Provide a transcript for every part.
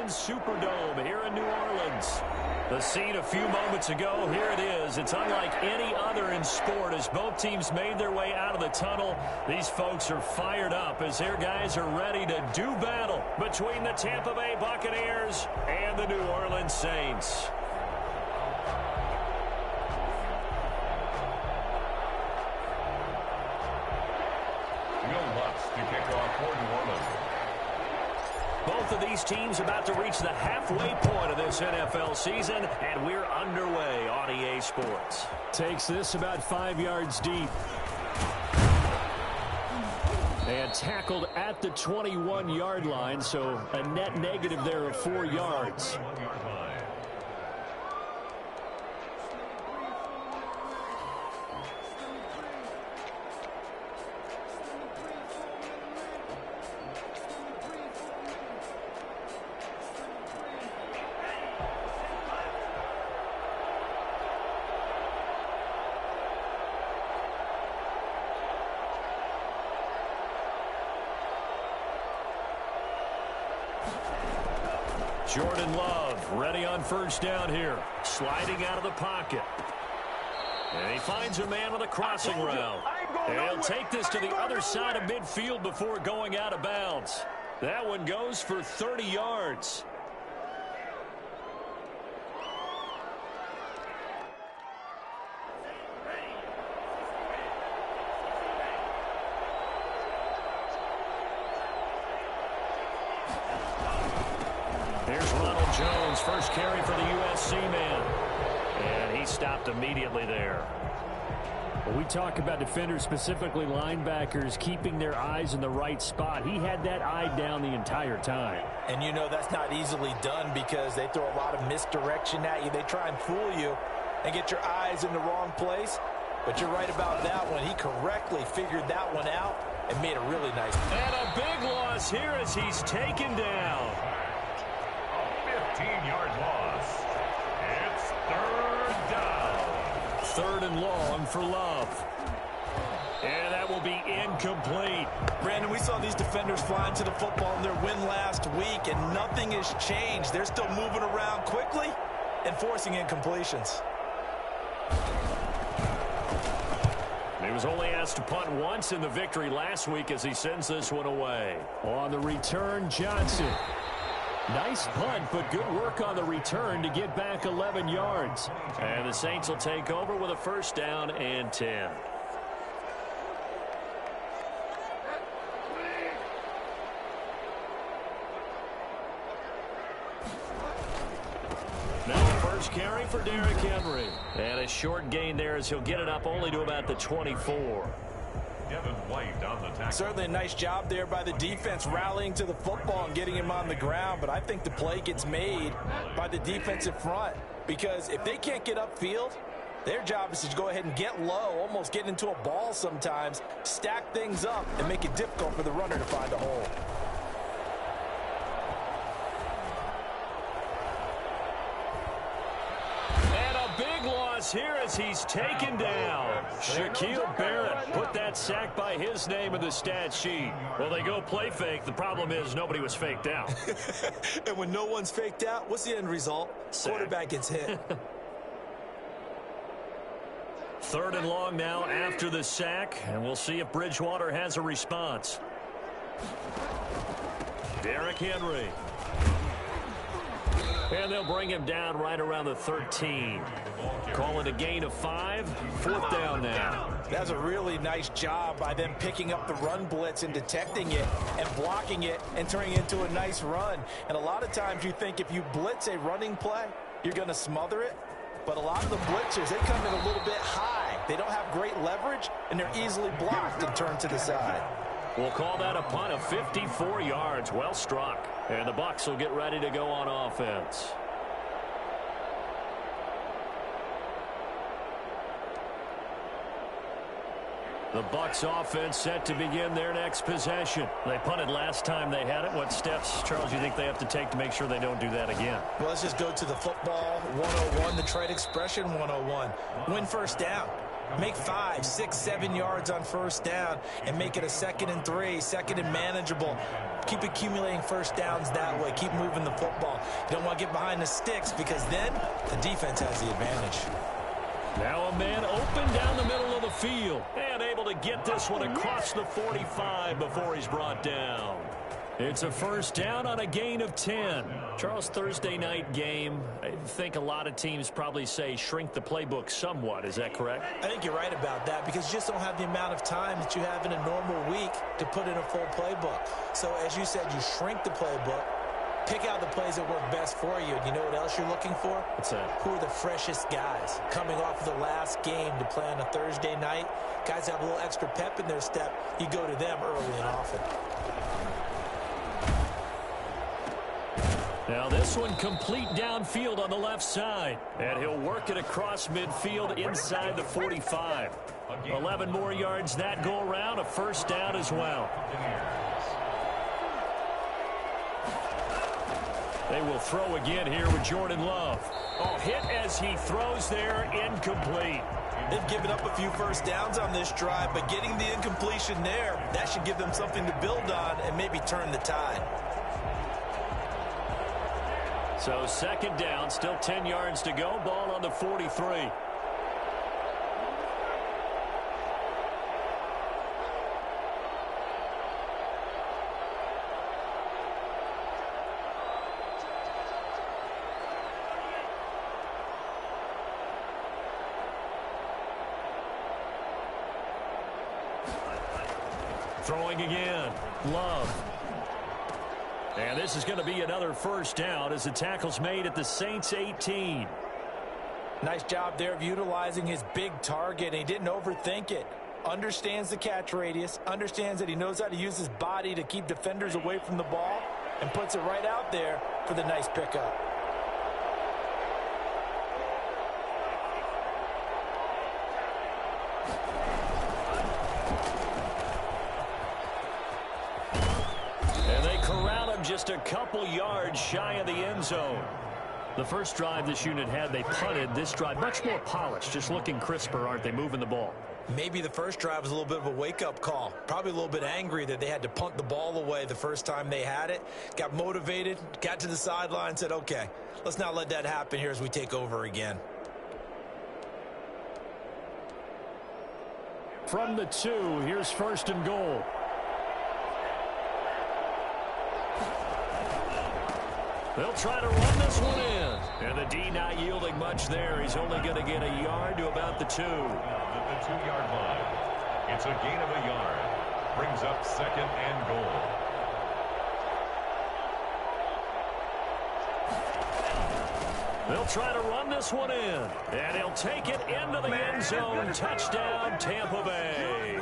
Allegiant Superdome here in New Orleans. The scene a few moments ago, here it is. It's unlike any other in sport as both teams made their way out of the tunnel. These folks are fired up as their guys are ready to do battle between the Tampa Bay Buccaneers and the New Orleans Saints. Will Lutz to kick off for New Orleans. Both of these teams about to reach the halfway point of this NFL season, and we're underway on EA Sports. Takes this about 5 yards deep. And tackled at the 21-yard line, so a net negative there of 4 yards. Jordan Love ready on first down here. Sliding out of the pocket. And he finds a man on the crossing route. And he'll take this to the other side of midfield before going out of bounds. That one goes for 30 yards. Here's Ronald Jones, first carry for the USC man. And he stopped immediately there. When we talk about defenders, specifically linebackers, keeping their eyes in the right spot, he had that eye down the entire time. And you know that's not easily done because they throw a lot of misdirection at you. They try and fool you and get your eyes in the wrong place. But you're right about that one. He correctly figured that one out and made a really nice play. And a big loss here as he's taken down. 15-yard loss. It's third down. Third and long for Love. And that will be incomplete. Brandon, we saw these defenders flying to the football in their win last week, and nothing has changed. They're still moving around quickly and forcing incompletions. He was only asked to punt once in the victory last week as he sends this one away. On the return, Johnson. Nice punt, but good work on the return to get back 11 yards. And the Saints will take over with a first down and 10. Now first carry for Derrick Henry. And a short gain there as he'll get it up only to about the 24. Devin White on the tackle. Certainly a nice job there by the defense rallying to the football and getting him on the ground. But I think the play gets made by the defensive front because if they can't get upfield, their job is to go ahead and get low, almost get into a ball sometimes, stack things up, and make it difficult for the runner to find a hole. Here as he's taken down. Shaquille Barrett put that sack by his name in the stat sheet. Well, they go play fake. The problem is nobody was faked out. And when no one's faked out, what's the end result? Sack. Quarterback gets hit. Third and long now after the sack, and we'll see if Bridgewater has a response. Derrick Henry. And they'll bring him down right around the 13. Call it a gain of 5. Fourth down now. That's a really nice job by them picking up the run blitz and detecting it and blocking it and turning it into a nice run. And a lot of times you think if you blitz a running play, you're going to smother it. But a lot of the blitzers, they come in a little bit high. They don't have great leverage, and they're easily blocked and turned to the side. We'll call that a punt of 54 yards. Well struck. And the Bucs will get ready to go on offense. The Bucs offense set to begin their next possession. They punted last time they had it. What steps, Charles, you think they have to take to make sure they don't do that again? Well, let's just go to the football 101, the trade expression 101. Win first down. Make 5, 6, 7 yards on first down and make it a 2nd and 3, 2nd and manageable. Keep accumulating first downs that way. Keep moving the football. You don't want to get behind the sticks because then the defense has the advantage. Now a man open down the middle of the field and able to get this one across the 45 before he's brought down. It's a first down on a gain of 10. Charles, Thursday night game, I think a lot of teams probably say shrink the playbook somewhat. Is that correct? I think you're right about that because you just don't have the amount of time that you have in a normal week to put in a full playbook. So as you said, you shrink the playbook, pick out the plays that work best for you. And you know what else you're looking for? What's that? Who are the freshest guys coming off of the last game to play on a Thursday night? Guys have a little extra pep in their step. You go to them early and often. Now this one complete downfield on the left side. And he'll work it across midfield inside the 45. 11 more yards that go around, a first down as well. They will throw again here with Jordan Love. Oh, hit as he throws there, incomplete. They've given up a few first downs on this drive, but getting the incompletion there, that should give them something to build on and maybe turn the tide. So second down, still 10 yards to go, ball on the 43. Throwing again, Love. And this is going to be another first down as the tackle's made at the Saints 18. Nice job there of utilizing his big target, and he didn't overthink it. Understands the catch radius, understands that he knows how to use his body to keep defenders away from the ball, and puts it right out there for the nice pickup. Just a couple yards shy of the end zone. The first drive this unit had, they punted. This drive, much more polished, just looking crisper, aren't they, moving the ball? Maybe the first drive was a little bit of a wake-up call. Probably a little bit angry that they had to punt the ball away the first time they had it. Got motivated, got to the sideline, said, okay, let's not let that happen here as we take over again. From the 2, here's first and goal. They'll try to run this one in. And the D not yielding much there. He's only going to get a yard to about the 2. At the 2-yard line. It's a gain of a yard. Brings up second and goal. They'll try to run this one in. And he'll take it into the end zone. Touchdown, Tampa Bay.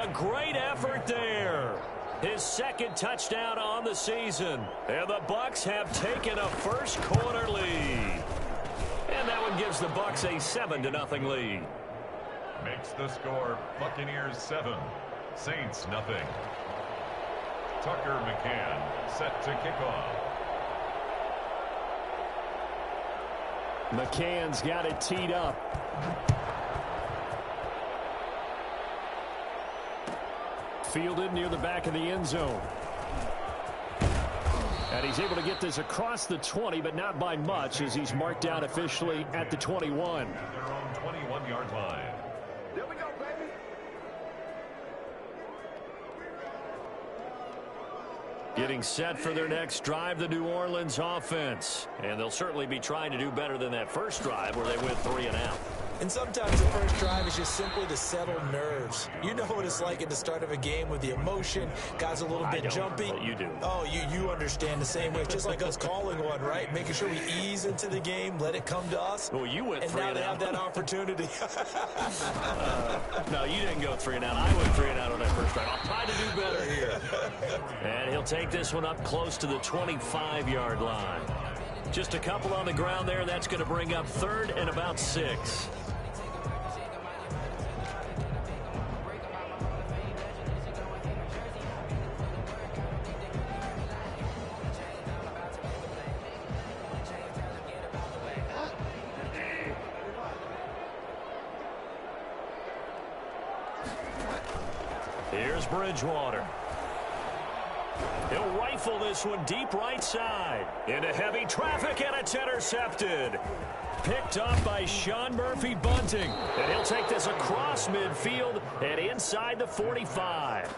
A great effort there. His second touchdown on the season. And the Bucs have taken a first quarter lead. And that one gives the Bucs a 7-0 lead. Makes the score Buccaneers 7, Saints nothing. Tucker McCann set to kick off. McCann's got it teed up. Fielded near the back of the end zone. And he's able to get this across the 20, but not by much as he's marked down officially at the 21. At their own 21-yard line. There we go, baby. Getting set for their next drive, the New Orleans offense. And they'll certainly be trying to do better than that first drive where they went 3 and out. And sometimes the first drive is just simply to settle nerves. You know what it's like at the start of a game with the emotion, guys a little bit jumpy. You do. Oh, you understand the same way. It's just like us calling one, right? Making sure we ease into the game, let it come to us. Well, you went 3 and and now they out. have that opportunity. No, you didn't go 3 and out. I went 3 and out on that first drive. I'll try to do better here. And he'll take this one up close to the 25-yard line. Just a couple on the ground there. That's going to bring up 3rd and about 6. Here's Bridgewater. He'll rifle this one deep right side. Into heavy traffic, and it's intercepted. Picked up by Sean Murphy-Bunting. And he'll take this across midfield and inside the 45.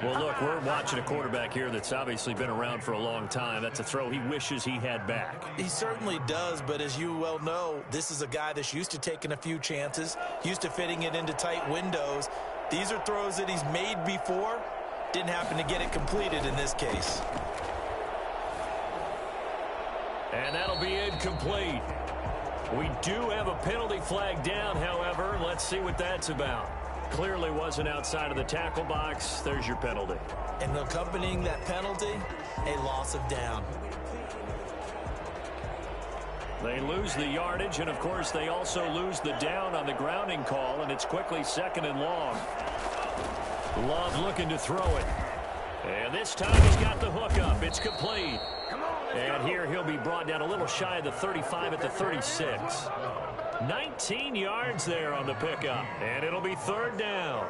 Well, look, we're watching a quarterback here that's obviously been around for a long time. That's a throw he wishes he had back. He certainly does, but as you well know, this is a guy that's used to taking a few chances, used to fitting it into tight windows. These are throws that he's made before. Didn't happen to get it completed in this case. And that'll be incomplete. We do have a penalty flag down, however. Let's see what that's about. Clearly wasn't outside of the tackle box. There's your penalty. And accompanying that penalty, a loss of down. They lose the yardage, and of course they also lose the down on the grounding call, and it's quickly 2nd and long. Love looking to throw it. And this time he's got the hook up. It's complete. And here he'll be brought down a little shy of the 35 at the 36. 19 yards there on the pickup. And it'll be 3rd down.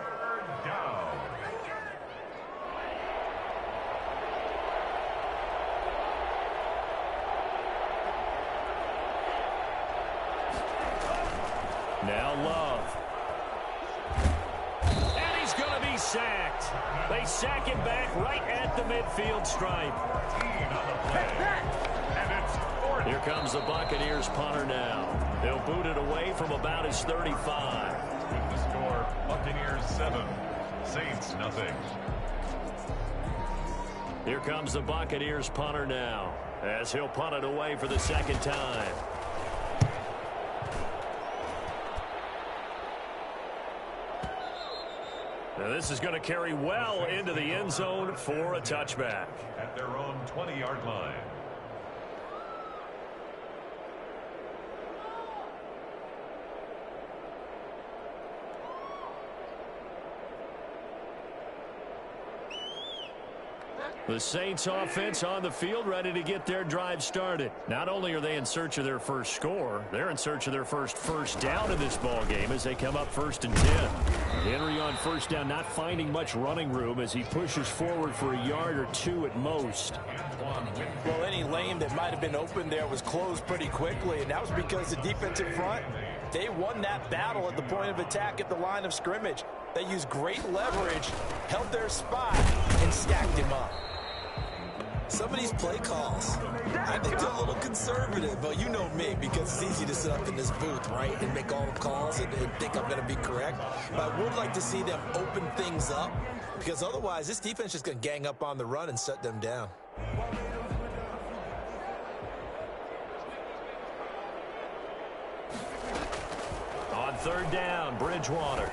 Now Love. And he's going to be sacked. They sack him back right at the midfield stripe. Here comes the Buccaneers punter now. They'll boot it away from about his 35. With the score, Buccaneers 7, Saints nothing. Here comes the Buccaneers punter now, as he'll punt it away for the 2nd time. Now this is going to carry well into the end zone for a touchback. At their own 20-yard line. The Saints offense on the field, ready to get their drive started. Not only are they in search of their first score, they're in search of their first down in this ball game as they come up 1st and 10. Henry on 1st down, not finding much running room as he pushes forward for a yard or 2 at most. Well, any lane that might have been open there was closed pretty quickly, and that was because the defensive front, they won that battle at the point of attack at the line of scrimmage. They used great leverage, held their spot, and stacked him up. Some of these play calls, I think they're a little conservative, but you know me, because it's easy to sit up in this booth, right, and make all the calls and think I'm going to be correct. But I would like to see them open things up, because otherwise this defense is just going to gang up on the run and shut them down. On 3rd down, Bridgewater.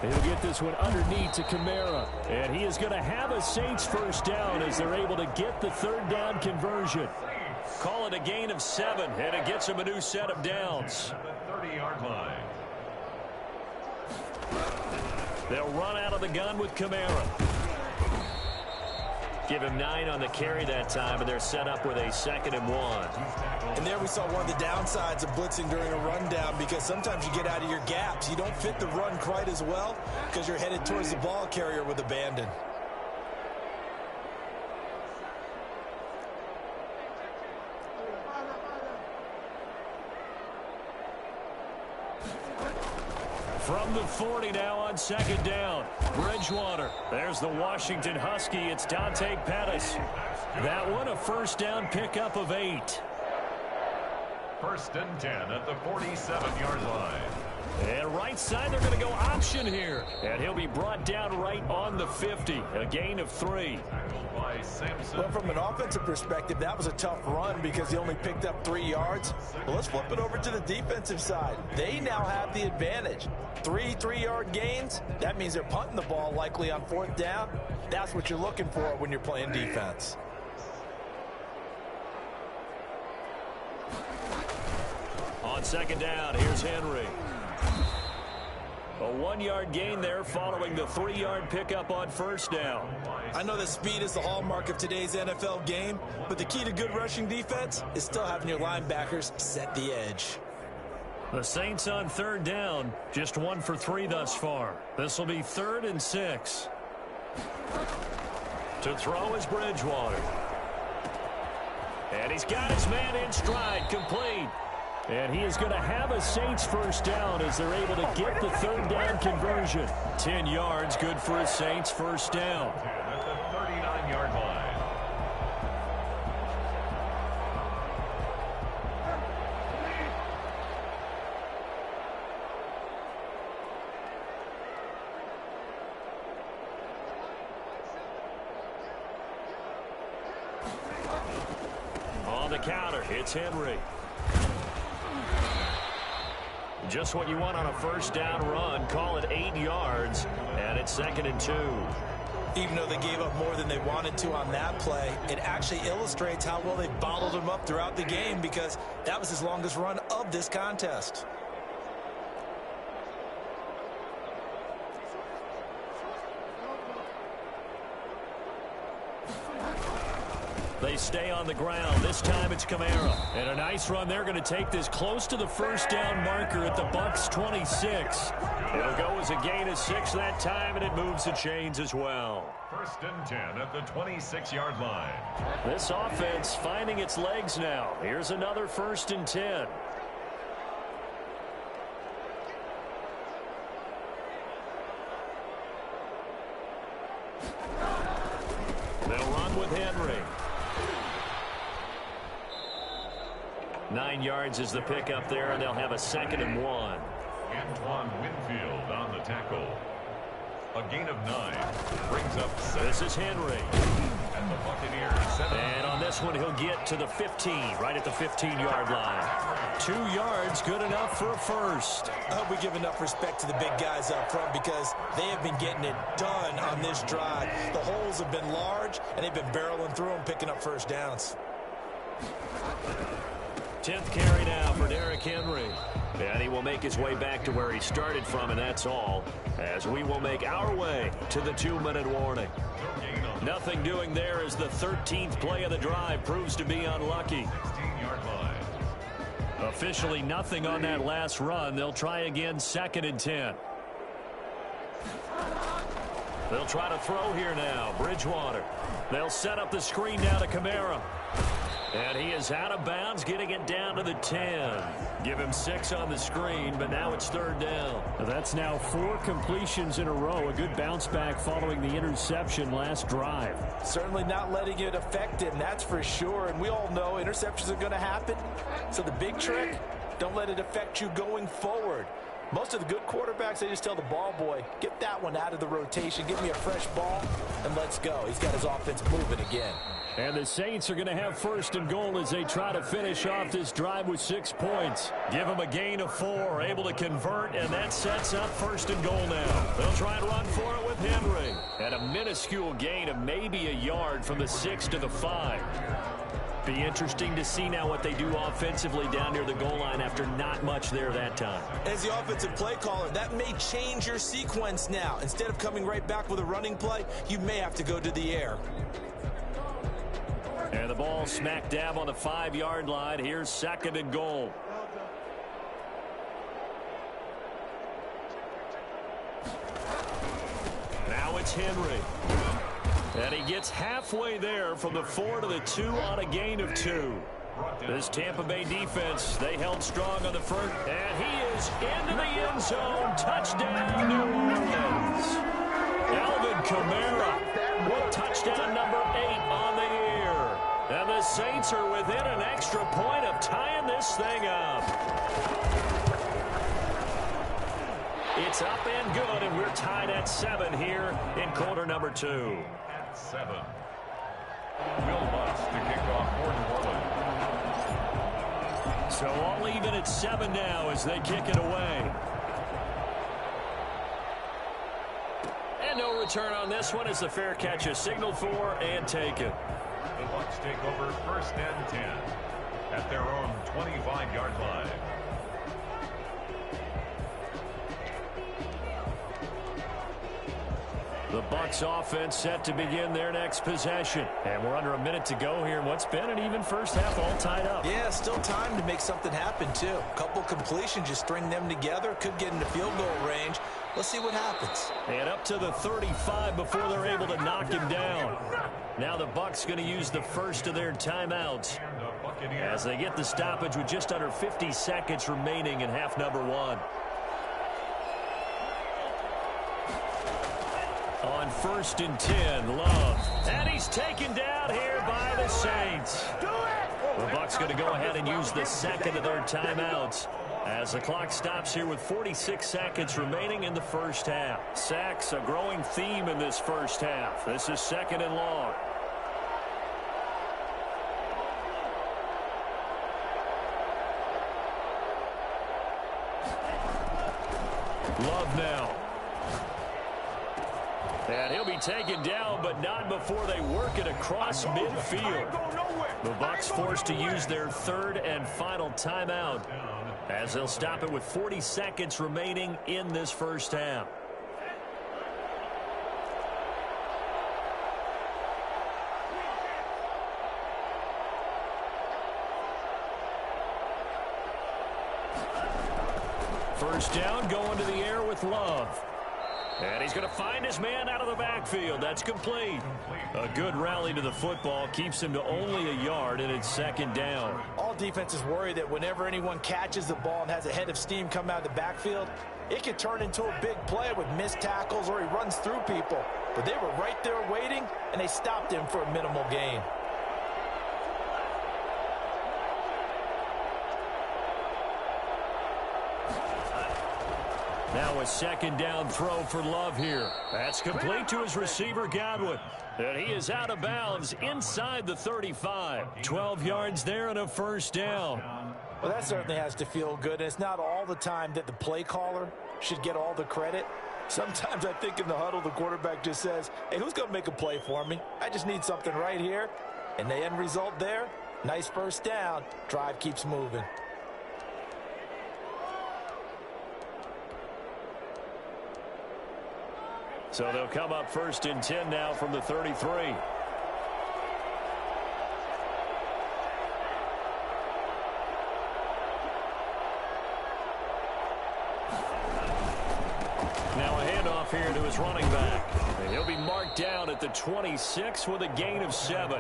He'll get this one underneath to Kamara. And he is going to have a Saints 1st down as they're able to get the 3rd down conversion. Call it a gain of 7, and it gets him a new set of downs. The 30-yard line. They'll run out of the gun with Kamara. Give him 9 on the carry that time, and they're set up with a 2nd and 1. And there we saw one of the downsides of blitzing during a rundown, because sometimes you get out of your gaps. You don't fit the run quite as well because you're headed towards the ball carrier with abandon. From the 40 now on 2nd down. Bridgewater. There's the Washington Husky. It's Dante Pettis. That one a 1st down pickup of 8. 1st and 10 at the 47-yard line. And right side, they're going to go option here. And he'll be brought down right on the 50. A gain of 3. By Sampson. Well, from an offensive perspective, that was a tough run because he only picked up 3 yards. Well, let's flip it over to the defensive side. They now have the advantage. 3 3-yard gains. That means they're punting the ball likely on 4th down. That's what you're looking for when you're playing defense. On 2nd down, here's Henry. A 1-yard gain there following the 3-yard pickup on 1st down. I know that speed is the hallmark of today's NFL game, but the key to good rushing defense is still having your linebackers set the edge. The Saints on third down, just 1 for 3 thus far. This will be 3rd and 6. To throw is Bridgewater. And he's got his man in stride, complete. And he is going to have a Saints first down as they're able to get the 3rd down conversion. 10 yards, good for a Saints first down. At the 39-yard line. On the counter, it's Henry. Just what you want on a first down run. Call it 8 yards, and it's 2nd and 2. Even though they gave up more than they wanted to on that play, it actually illustrates how well they bottled him up throughout the game because that was his longest run of this contest. They stay on the ground. This time it's Kamara. And a nice run. They're going to take this close to the first down marker at the Bucs 26. It'll go as a gain of 6 that time, and it moves the chains as well. 1st and 10 at the 26-yard line. This offense finding its legs now. Here's another 1st and 10. They'll run with Henry. 9 yards is the pickup there, and they'll have a 2nd and 1. Antoine Winfield on the tackle. A gain of 9. Brings up 7. This is Henry. And the Buccaneers 7. And on this one, he'll get to the 15, right at the 15-yard line. 2 yards, good enough for a first. I hope we give enough respect to the big guys up front because they have been getting it done on this drive. The holes have been large, and they've been barreling through them, picking up first downs. 10th carry now for Derrick Henry. And he will make his way back to where he started from, and that's all, as we will make our way to the 2-minute warning. Nothing doing there as the 13th play of the drive proves to be unlucky. 16-yard line. Officially nothing on that last run. They'll try again, 2nd and 10. They'll try to throw here now. Bridgewater. They'll set up the screen now to Kamara. And he is out of bounds, getting it down to the 10. Give him 6 on the screen, but now it's 3rd down. That's now 4 completions in a row. A good bounce back following the interception last drive. Certainly not letting it affect him, that's for sure. And we all know interceptions are going to happen. So the big trick, don't let it affect you going forward. Most of the good quarterbacks, they just tell the ball boy, get that one out of the rotation, give me a fresh ball, and let's go. He's got his offense moving again. And the Saints are going to have 1st and goal as they try to finish off this drive with 6 points. Give them a gain of 4, able to convert, and that sets up 1st and goal now. They'll try and run for it with Henry. And a minuscule gain of maybe a yard from the 6 to the 5. Be interesting to see now what they do offensively down near the goal line after not much there that time. As the offensive play caller, that may change your sequence now. Instead of coming right back with a running play, you may have to go to the air. And the ball smack dab on the 5-yard line. Here's 2nd and goal. Now it's Henry. And he gets halfway there from the 4 to the 2 on a gain of 2. This Tampa Bay defense, they held strong on the front. And he is into the end zone. Touchdown, New Orleans. Alvin Kamara with touchdown number 8 on the year. And the Saints are within an extra point of tying this thing up. It's up and good, and we're tied at 7 here in quarter number 2. 7. Will Lutz to kick off for New Orleans. So all even at 7 now as they kick it away. And no return on this one as the fair catch is signaled for and taken. The Bucs take over 1st and 10 at their own 25-yard line. The Bucs offense set to begin their next possession. And we're under a minute to go here in what's been an even first half, all tied up. Yeah, still time to make something happen, too. A couple completions, just string them together. Could get into field goal range. Let's see what happens. And up to the 35 before they're able to knock him down. Now the Bucs going to use the first of their timeouts as they get the stoppage with just under 50 seconds remaining in half number one. On 1st and 10, Love. And he's taken down here by the Saints. The Bucs going to go ahead and use the second of their timeouts as the clock stops here with 46 seconds remaining in the first half. Sacks, a growing theme in this first half. This is 2nd and long. Love now. And he'll be taken down, but not before they work it across midfield. The Bucs forced to use their third and final timeout as they'll stop it with 40 seconds remaining in this first half. First down, going to the air with Love. And he's going to find his man out of the backfield. That's complete. A good rally to the football keeps him to only a yard, and it's 2nd down. All defenses worry that whenever anyone catches the ball and has a head of steam come out of the backfield, it could turn into a big play with missed tackles or he runs through people. But they were right there waiting, and they stopped him for a minimal gain. Now a 2nd down throw for Love here. That's complete to his receiver, Godwin. And he is out of bounds inside the 35. 12 yards there and a first down. Well, that certainly has to feel good. And it's not all the time that the play caller should get all the credit. Sometimes I think in the huddle, the quarterback just says, hey, who's going to make a play for me? I just need something right here. And the end result there, nice first down. Drive keeps moving. So they'll come up 1st and 10 now from the 33. Now a handoff here to his running back. And he'll be marked down at the 26 with a gain of 7.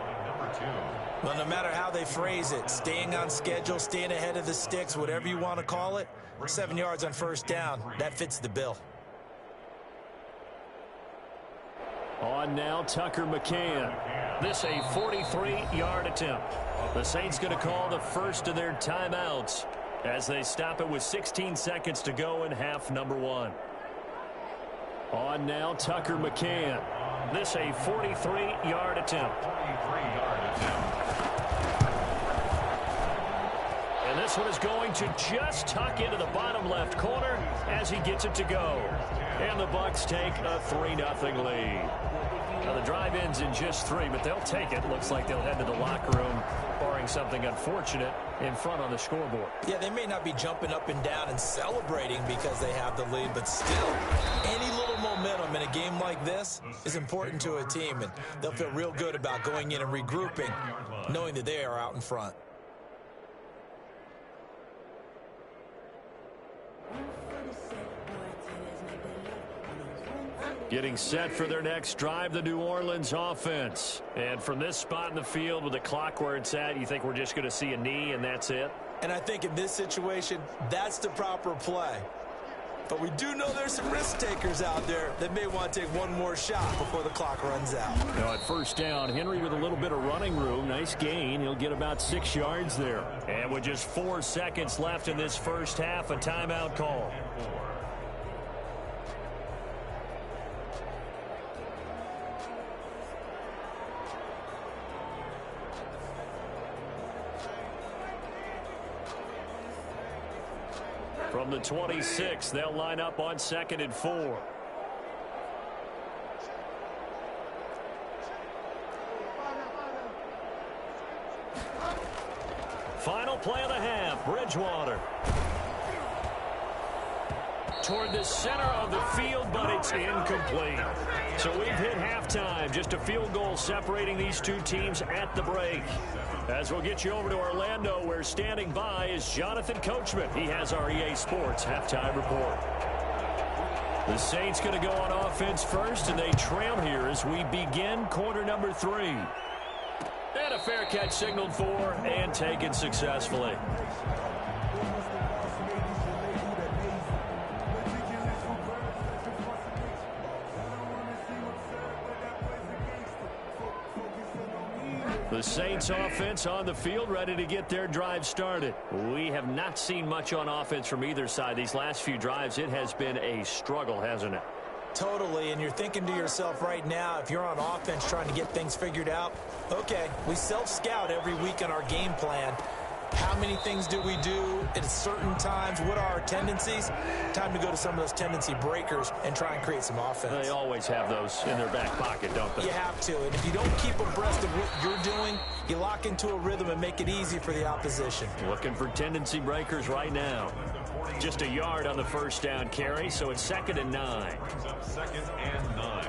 Well, no matter how they phrase it, staying on schedule, staying ahead of the sticks, whatever you want to call it, 7 yards on first down, that fits the bill. On now, Tucker McCann. This a 43-yard attempt. The Saints going to call the first of their timeouts as they stop it with 16 seconds to go in half number one. On now, Tucker McCann. This a 43-yard attempt. And this one is going to just tuck into the bottom left corner as he gets it to go. And the Bucs take a 3-0 lead. Now the drive ends in just 3, but they'll take it. Looks like they'll head to the locker room, barring something unfortunate in front on the scoreboard. Yeah, they may not be jumping up and down and celebrating because they have the lead, but still, any little momentum in a game like this is important to a team, and they'll feel real good about going in and regrouping, knowing that they are out in front. Getting set for their next drive, the New Orleans offense. And from this spot in the field with the clock where it's at, you think we're just going to see a knee and that's it? And I think in this situation, that's the proper play. But we do know there's some risk takers out there that may want to take one more shot before the clock runs out. Now at first down, Henry with a little bit of running room. Nice gain. He'll get about 6 yards there. And with just 4 seconds left in this first half, a timeout call. From the 26, they'll line up on 2nd and 4. Final play of the half, Bridgewater. toward the center of the field, but it's incomplete. So we've hit halftime. Just a field goal separating these two teams at the break. As we'll get you over to Orlando, where standing by is Jonathan Coachman. He has our EA Sports halftime report. The Saints going to go on offense first, and they trail here as we begin quarter number 3. And a fair catch signaled for and taken successfully. The Saints offense on the field, ready to get their drive started. We have not seen much on offense from either side. These last few drives, it has been a struggle, hasn't it? Totally, and you're thinking to yourself right now, if you're on offense trying to get things figured out, okay, we self-scout every week on our game plan. How many things do we do at certain times? What are our tendencies? Time to go to some of those tendency breakers and try and create some offense. They always have those in their back pocket, don't they? You have to, and if you don't keep abreast of what you're doing, you lock into a rhythm and make it easy for the opposition. Looking for tendency breakers right now. Just a yard on the first down carry, so it's 2nd and 9. Second and 9.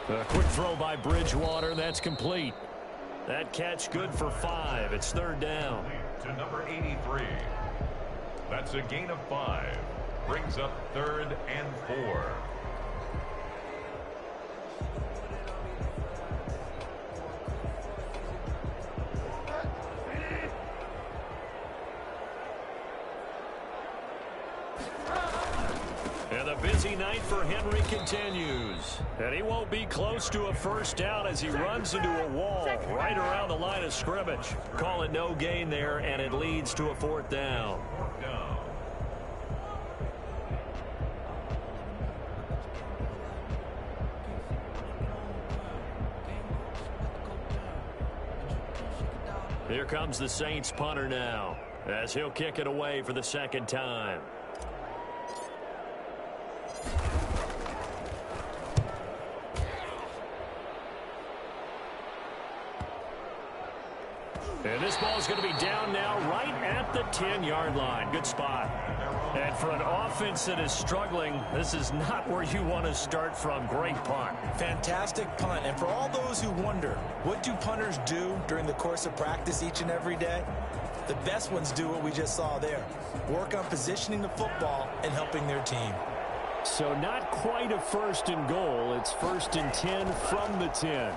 A quick throw by Bridgewater. That's complete. That catch good for 5. It's 3rd down. To number 83. That's a gain of 5. Brings up 3rd and 4. And the busy night for Henry continues. And he won't be close to a first down as he runs into a wall right around the line of scrimmage. Call it no gain there, and it leads to a 4th down. Here comes the Saints punter now, as he'll kick it away for the 2nd time. And this ball is going to be down now right at the 10-yard line. Good spot. And for an offense that is struggling, this is not where you want to start from. Great punt. Fantastic punt. And for all those who wonder, what do punters do during the course of practice each and every day? The best ones do what we just saw there. Work on positioning the football and helping their team. So not quite a 1st and goal. It's 1st and 10 from the 10.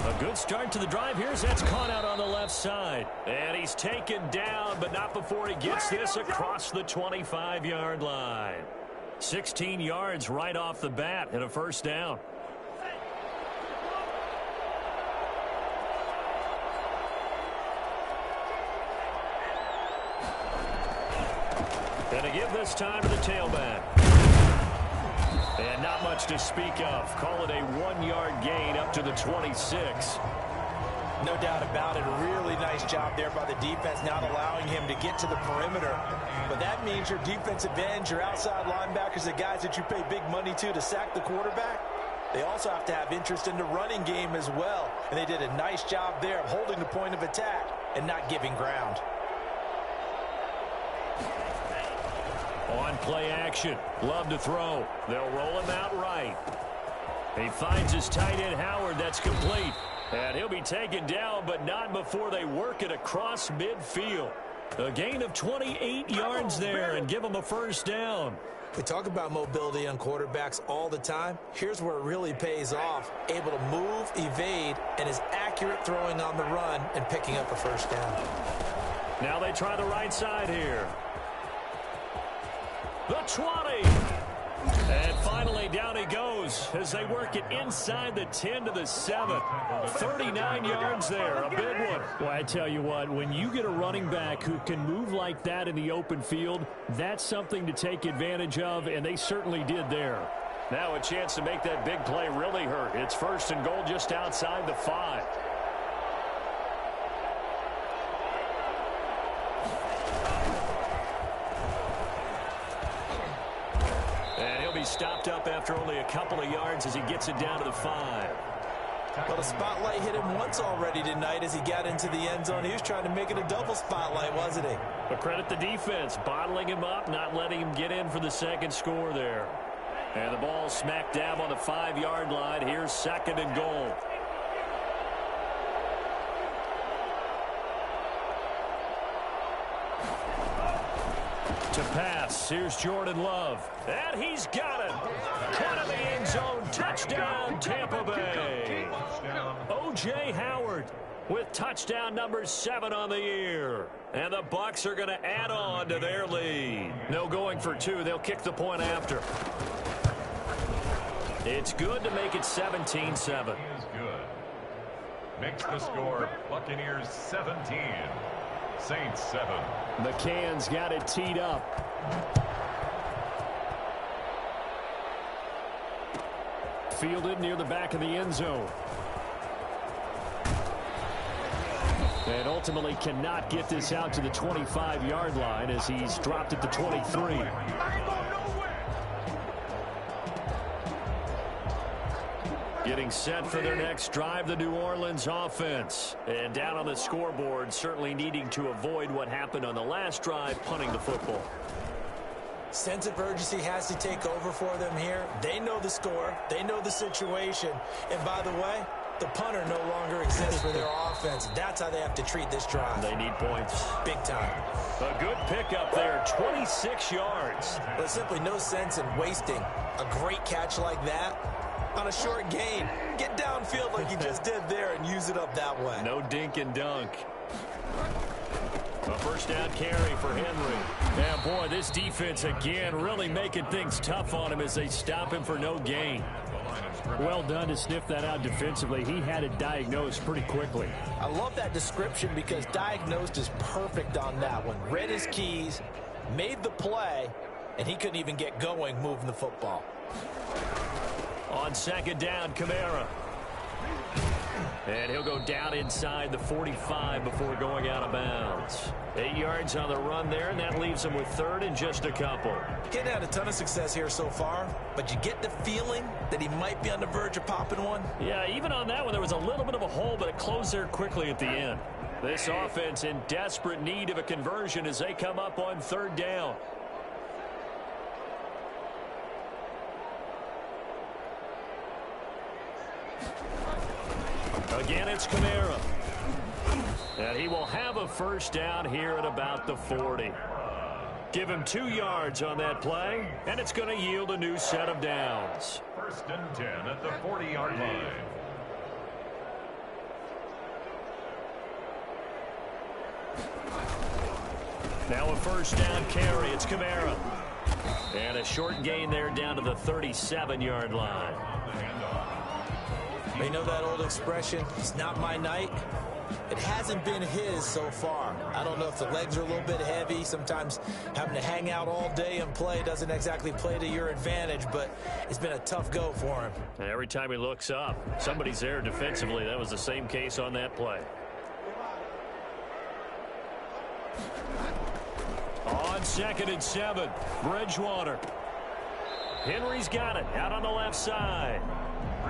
A good start to the drive here as that's caught out on the left side. And he's taken down, but not before he gets this across the 25-yard line. 16 yards right off the bat and a 1st down. And to give this time to the tailback. And not much to speak of. Call it a 1-yard gain up to the 26. No doubt about it. A really nice job there by the defense, not allowing him to get to the perimeter. But that means your defensive ends, your outside linebackers, the guys that you pay big money to sack the quarterback, they also have to have interest in the running game as well. And they did a nice job there of holding the point of attack and not giving ground. On play action. Love to throw. They'll roll him out right. He finds his tight end Howard. That's complete. And he'll be taken down, but not before they work it across midfield. A gain of 28 yards there and give him a 1st down. We talk about mobility on quarterbacks all the time. Here's where it really pays off. Able to move, evade, and is accurate throwing on the run and picking up a 1st down. Now they try the right side here. The 20. And finally down he goes as they work it inside the 10 to the 7. 39 yards there, a big one. Well, I tell you what, when you get a running back who can move like that in the open field, that's something to take advantage of, and they certainly did there. Now a chance to make that big play really hurt. It's 1st and goal just outside the 5. be stopped up after only a couple of yards as he gets it down to the 5. Well, the spotlight hit him once already tonight as he got into the end zone. He was trying to make it a double spotlight, wasn't he? But credit the defense, bottling him up, not letting him get in for the second score there. And the ball smack dab on the 5-yard line. Here's 2nd and goal. To pass, here's Jordan Love. And he's got it. Caught in the end zone. Touchdown, Tampa Bay. O.J. Howard with touchdown number 7 on the year. And the Bucs are going to add on to their lead. No going for 2. They'll kick the point after. It's good to make it 17-7. Is good. Makes the score Buccaneers 17. Saints 7. McCann's got it teed up. Fielded near the back of the end zone. And ultimately cannot get this out to the 25-yard line as he's dropped at the 23. Getting set for their next drive, the New Orleans offense. And down on the scoreboard, certainly needing to avoid what happened on the last drive, punting the football. Sense of urgency has to take over for them here. They know the score. They know the situation. And by the way, the punter no longer exists for their offense. That's how they have to treat this drive. They need points. Big time. A good pickup there, 26 yards. There's simply no sense in wasting a great catch like that on a short gain. Get downfield like you just did there and use it up that way. No dink and dunk. A first down carry for Henry. Yeah, boy, this defense again really making things tough on him as they stop him for no gain. Well done to sniff that out defensively. He had it diagnosed pretty quickly. I love that description because diagnosed is perfect on that one. Read his keys, made the play, and he couldn't even get going moving the football. On 2nd down, Kamara. And he'll go down inside the 45 before going out of bounds. 8 yards on the run there, and that leaves him with 3rd and just a couple. He hadn't had a ton of success here so far, but you get the feeling that he might be on the verge of popping one. Yeah, even on that one, there was a little bit of a hole, but it closed there quickly at the end. This offense in desperate need of a conversion as they come up on 3rd down. Again, it's Kamara. And he will have a first down here at about the 40. Give him 2 yards on that play, and it's going to yield a new set of downs. 1st and 10 at the 40-yard line. Now a first down carry. It's Kamara. And a short gain there down to the 37-yard line. You know that old expression, it's not my night? It hasn't been his so far. I don't know if the legs are a little bit heavy. Sometimes having to hang out all day and play doesn't exactly play to your advantage, but it's been a tough go for him. And every time he looks up, somebody's there defensively. That was the same case on that play. On 2nd and 7, Bridgewater. Henry's got it out on the left side.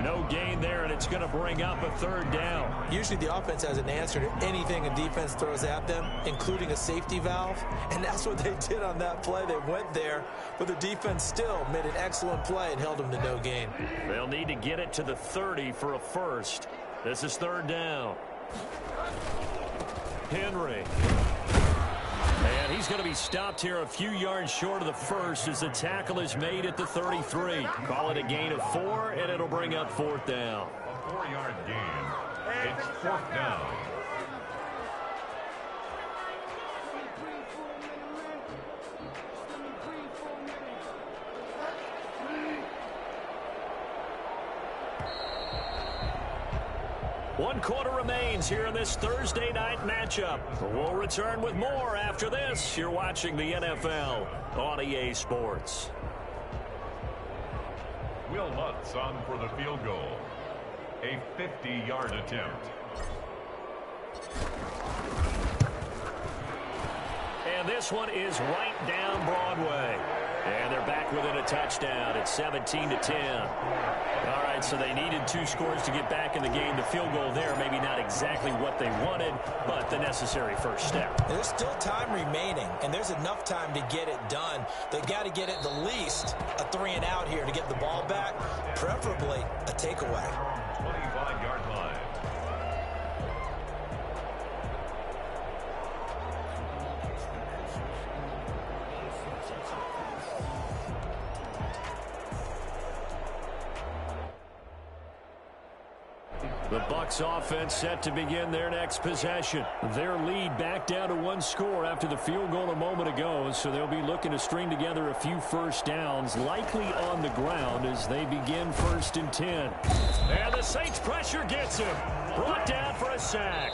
No gain there, and it's going to bring up a 3rd down. Usually the offense has an answer to anything a defense throws at them, including a safety valve, and that's what they did on that play. They went there, but the defense still made an excellent play and held them to no gain. They'll need to get it to the 30 for a first. This is 3rd down. Henry. And he's going to be stopped here a few yards short of the first as the tackle is made at the 33. Call it a gain of 4, and it'll bring up 4th down. A 4-yard gain. It's 4th down. One quarter remains here in this Thursday night matchup. We'll return with more after this. You're watching the NFL on EA Sports. Will Lutz on for the field goal. A 50-yard attempt. And this one is right down Broadway. And they're back within a touchdown. It's 17-10. All right, so they needed 2 scores to get back in the game. The field goal there, maybe not exactly what they wanted, but the necessary first step. There's still time remaining, and there's enough time to get it done. They've got to get at the least a 3-and-out here to get the ball back, preferably a takeaway. 25-yard line. The Bucs offense set to begin their next possession. Their lead back down to 1 score after the field goal a moment ago, so they'll be looking to string together a few first downs, likely on the ground as they begin 1st and 10. And the Saints pressure gets him. Brought down for a sack.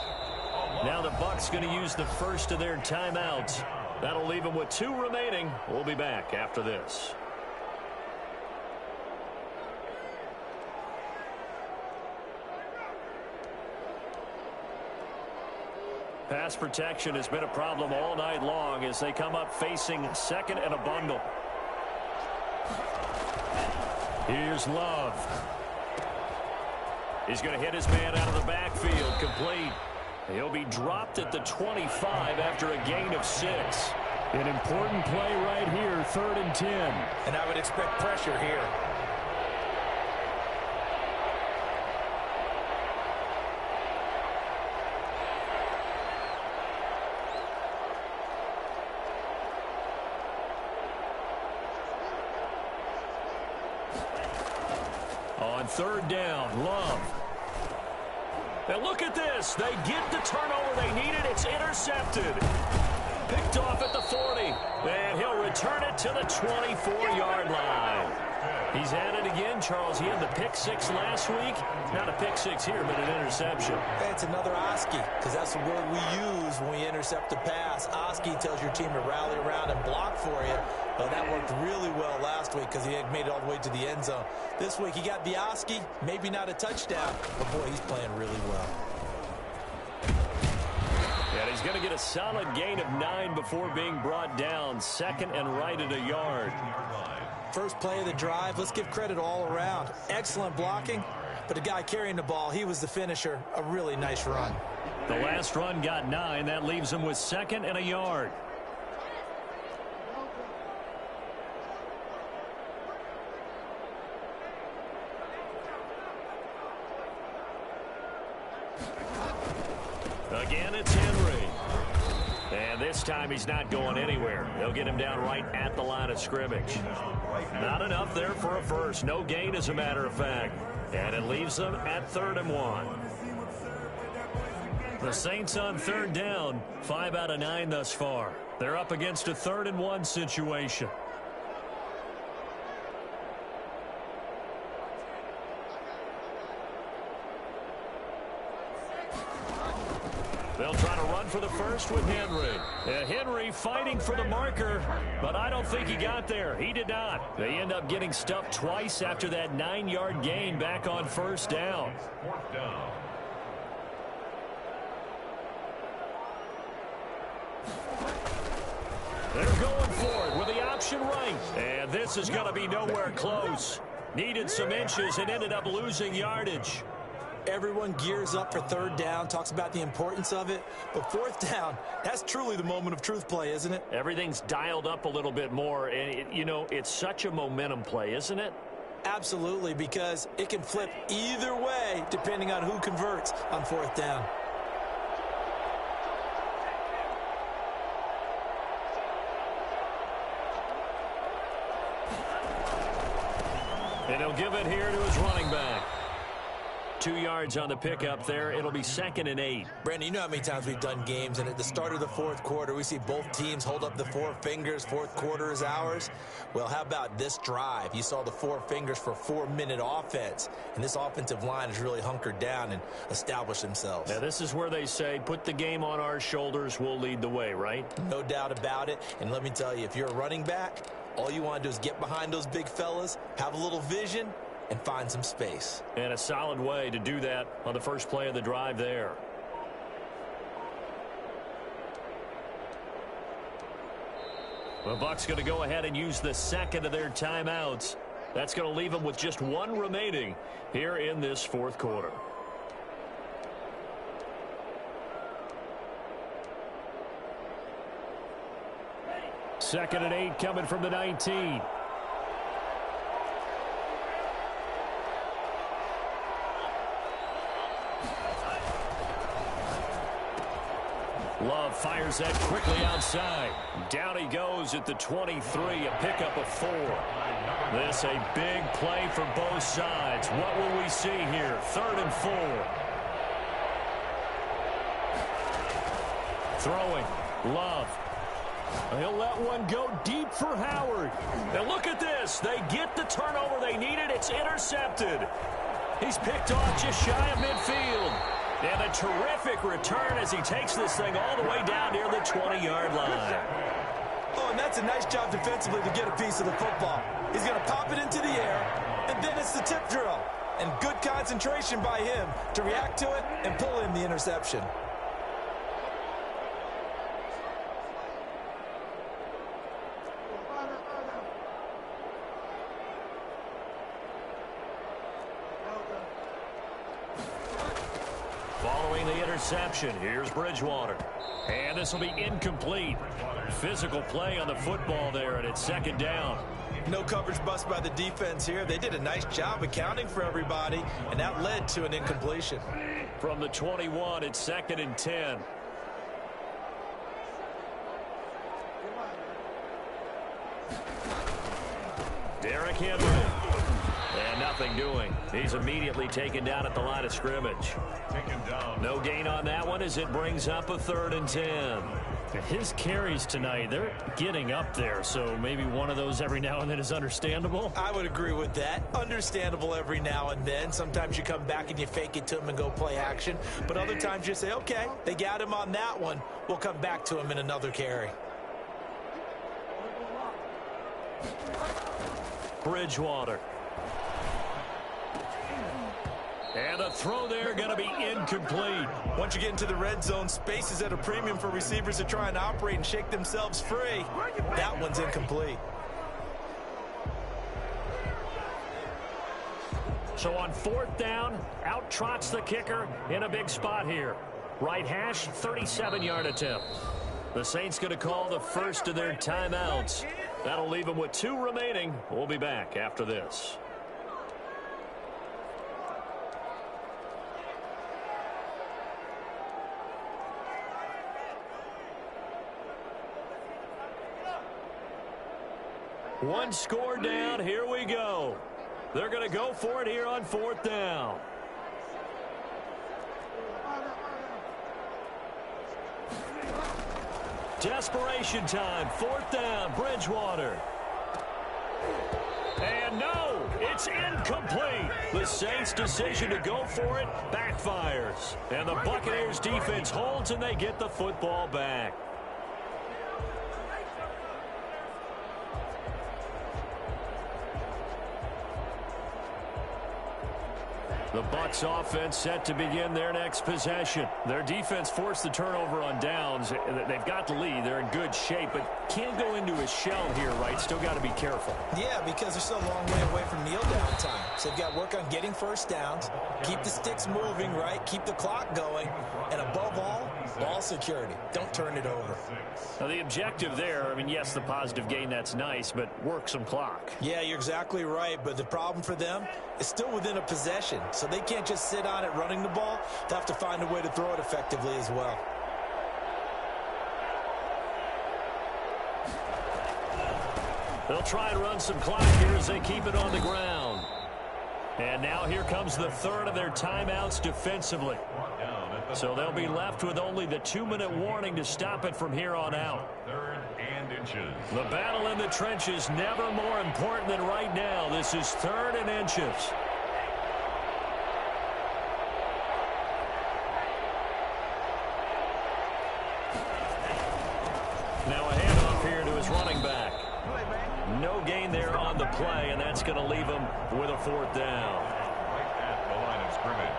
Now the Bucs going to use the first of their timeouts. That'll leave them with 2 remaining. We'll be back after this. Pass protection has been a problem all night long as they come up facing 2nd and a bundle. Here's Love. He's going to hit his man out of the backfield, complete. He'll be dropped at the 25 after a gain of 6. An important play right here, 3rd and 10. And I would expect pressure here. On 3rd down, Love. Now look at this. They get the turnover they needed. It's intercepted. Picked off at the 40. And he'll return it to the 24-yard line. He's at it again, Charles. He had the pick 6 last week. Not a pick 6 here, but an interception. It's another Oski, because that's the word we use when we intercept a pass. Oski tells your team to rally around and block for you. Well, that worked really well last week because he had made it all the way to the end zone. This week he got the Oski, maybe not a touchdown, but boy, he's playing really well. And he's going to get a solid gain of 9 before being brought down. 2nd and right at a yard. First play of the drive, let's give credit all around. Excellent blocking, but the guy carrying the ball, he was the finisher. A really nice run. The last run got 9. That leaves him with 2nd and a yard. Again, it's Henry. And this time he's not going anywhere. They'll get him down right at the line of scrimmage. Not enough there for a first. No gain, as a matter of fact. And it leaves them at 3rd and 1. The Saints on 3rd down. 5 out of 9 thus far. They're up against a 3rd and 1 situation. They'll try to run for the first with Henry. Henry fighting for the marker, but I don't think he got there. He did not. They end up getting stuffed twice after that 9-yard gain back on 1st down. 4th down. They're going for it with the option right. And this is going to be nowhere close. Needed some inches and ended up losing yardage. Everyone gears up for 3rd down, talks about the importance of it. But 4th down, that's truly the moment of truth play, isn't it? Everything's dialed up a little bit more. And, it's such a momentum play, isn't it? Absolutely, because it can flip either way depending on who converts on 4th down. And he'll give it here to his running back. 2 yards on the pickup there. It'll be 2nd and 8. Brandon, you know how many times we've done games, and at the start of the 4th quarter, we see both teams hold up the 4 fingers. 4th quarter is ours. Well, how about this drive? You saw the 4 fingers for 4-minute offense, and this offensive line has really hunkered down and established themselves. Now, this is where they say, put the game on our shoulders, we'll lead the way, right? No doubt about it. And let me tell you, if you're a running back, all you want to do is get behind those big fellas, have a little vision, and find some space. And a solid way to do that on the first play of the drive there. The Bucs going to go ahead and use the second of their timeouts. That's going to leave them with just one remaining here in this fourth quarter. Second and 8 coming from the 19. Love fires that quickly outside. Down he goes at the 23, a pickup of 4. This a big play for both sides. What will we see here? 3rd and 4. Throwing. Love. He'll let one go deep for Howard. And look at this. They get the turnover they needed. It's intercepted. He's picked off just shy of midfield. And a terrific return as he takes this thing all the way down near the 20-yard line. Oh, and that's a nice job defensively to get a piece of the football. He's going to pop it into the air, and then it's the tip drill. And good concentration by him to react to it and pull in the interception. Following the interception, here's Bridgewater. And this will be incomplete. Physical play on the football there, and it's second down. No coverage bust by the defense here. They did a nice job accounting for everybody, and that led to an incompletion. From the 21, it's second and 10. Derrick Henry. And nothing doing. He's immediately taken down at the line of scrimmage. Taken down. No gain on that one as it brings up a 3rd and 10. His carries tonight, they're getting up there, so maybe one of those every now and then is understandable. I would agree with that. Understandable every now and then. Sometimes you come back and you fake it to him and go play action. But other times you say, okay, they got him on that one. We'll come back to him in another carry. Bridgewater. And the throw there going to be incomplete. Once you get into the red zone, space is at a premium for receivers to try and operate and shake themselves free. That one's incomplete. So on 4th down, out trots the kicker in a big spot here. Right hash, 37-yard attempt. The Saints going to call the first of their timeouts. That'll leave them with 2 remaining. We'll be back after this. One score down. Here we go. They're going to go for it here on 4th down. Desperation time. 4th down. Bridgewater. And no, it's incomplete. The Saints' decision to go for it backfires. And the Buccaneers defense holds and they get the football back. The Bucs offense set to begin their next possession. Their defense forced the turnover on downs. They've got the lead. They're in good shape, but can't go into a shell here, right? Still got to be careful. Yeah, because they're still a long way away from kneel down time. So they've got to work on getting first downs, keep the sticks moving, right? Keep the clock going, and above all, ball security. Don't turn it over. Now, the objective there, I mean, yes, the positive gain, that's nice, but work some clock. Yeah, you're exactly right, but the problem for them is still within a possession. So they can't just sit on it running the ball. They have to find a way to throw it effectively as well. They'll try and run some clock here as they keep it on the ground. And now here comes the 3rd of their timeouts defensively. So they'll be left with only the 2-minute warning to stop it from here on out. 3rd and inches. The battle in the trenches never more important than right now. This is 3rd and inches. Now a handoff here to his running back. No gain there on the play, and that's going to leave him with a 4th down. Right at the line of scrimmage.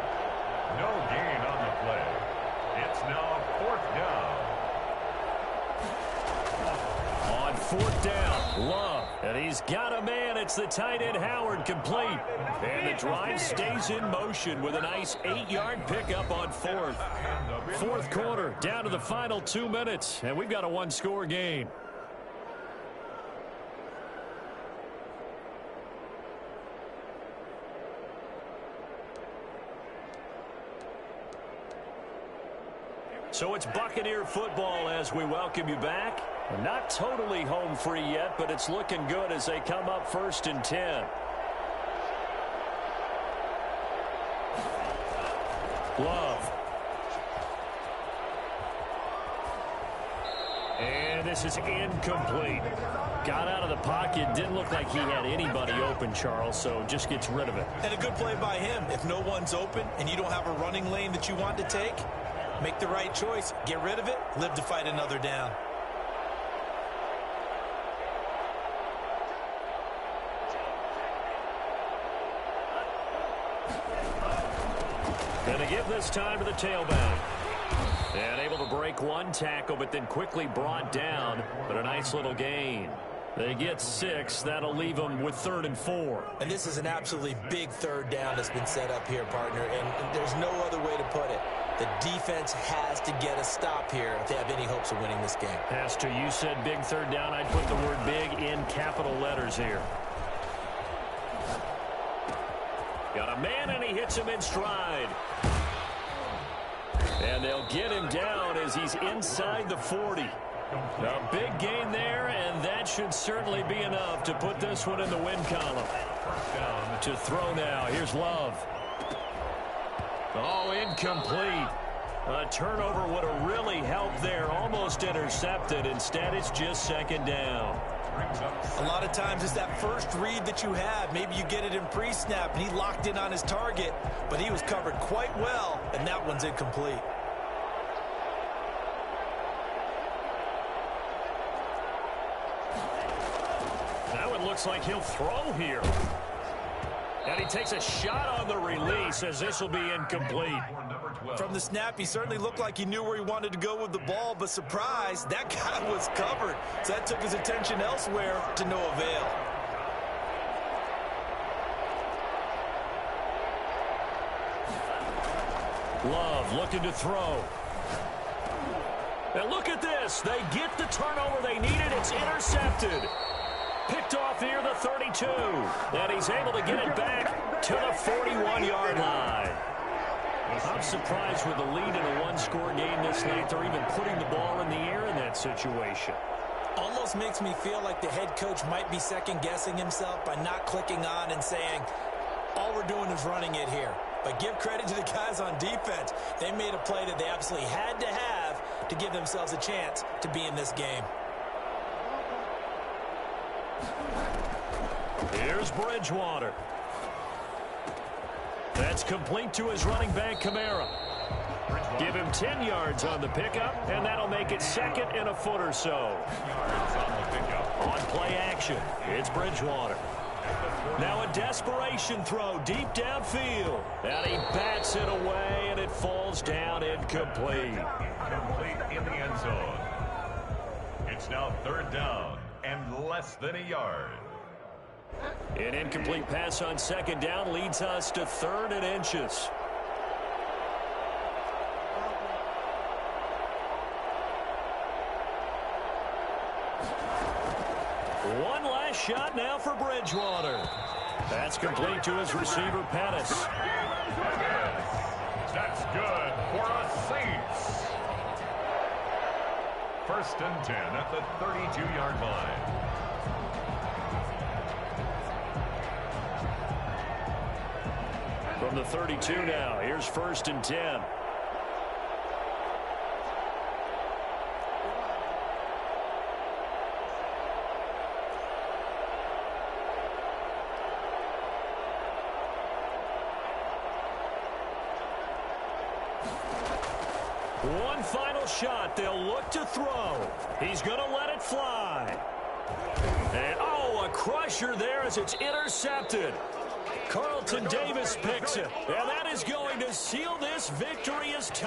No gain on the play. It's now 4th down. On 4th down. Love, and he's got a man. It's the tight end Howard, complete. And the drive stays in motion with a nice 8-yard pickup on 4th. 4th quarter, down to the final 2 minutes, and we've got a 1-score game. So it's Buccaneer football as we welcome you back. Not totally home free yet, but it's looking good as they come up 1st and 10. Love. And this is incomplete. Got out of the pocket. Didn't look like he had anybody open, Charles, so just gets rid of it. And a good play by him. If no one's open and you don't have a running lane that you want to take, make the right choice. Get rid of it. Live to fight another down. Going to give this time to the tailback. And able to break one tackle, but then quickly brought down. But a nice little gain. They get 6. That'll leave them with 3rd and 4. And this is an absolutely big 3rd down that's been set up here, partner. And there's no other way to put it. The defense has to get a stop here if they have any hopes of winning this game. Pastor, you said big 3rd down. I'd put the word big in capital letters here. Got a man, and he hits him in stride. And they'll get him down as he's inside the 40. A big gain there, and that should certainly be enough to put this one in the win column. To throw now. Here's Love. Oh, incomplete. A turnover would have really helped there. Almost intercepted. Instead, it's just 2nd down. A lot of times it's that first read that you have. Maybe you get it in pre-snap, and he locked in on his target, but he was covered quite well, and that one's incomplete. Now it looks like he'll throw here. And he takes a shot on the release as this will be incomplete. From the snap, he certainly looked like he knew where he wanted to go with the ball, but surprise, that guy was covered. So that took his attention elsewhere to no avail. Love looking to throw. And look at this. They get the turnover they needed. It's intercepted. Picked off near the 32. And he's able to get it back to the 41-yard line. I'm surprised with the lead in a 1-score game this late. They're even putting the ball in the air in that situation. Almost makes me feel like the head coach might be second-guessing himself by not clicking on and saying, all we're doing is running it here. But give credit to the guys on defense. They made a play that they absolutely had to have to give themselves a chance to be in this game. Here's Bridgewater. That's complete to his running back, Kamara. Give him 10 yards on the pickup, and that'll make it 2nd and a foot or so. On play action, it's Bridgewater. Now a desperation throw deep downfield. And he bats it away, and it falls down incomplete. Complete in the end zone. It's now 3rd down and less than a yard. An incomplete pass on 2nd down leads us to 3rd and inches. One last shot now for Bridgewater. That's complete to his receiver, Pettis. That's good for a Saints. 1st and 10 at the 32-yard line. From the 32 now, here's 1st and 10. One final shot. They'll look to throw. He's going to let it fly. And, oh, a crusher there as it's intercepted. Carlton Davis picks it. And that is going to seal this victory as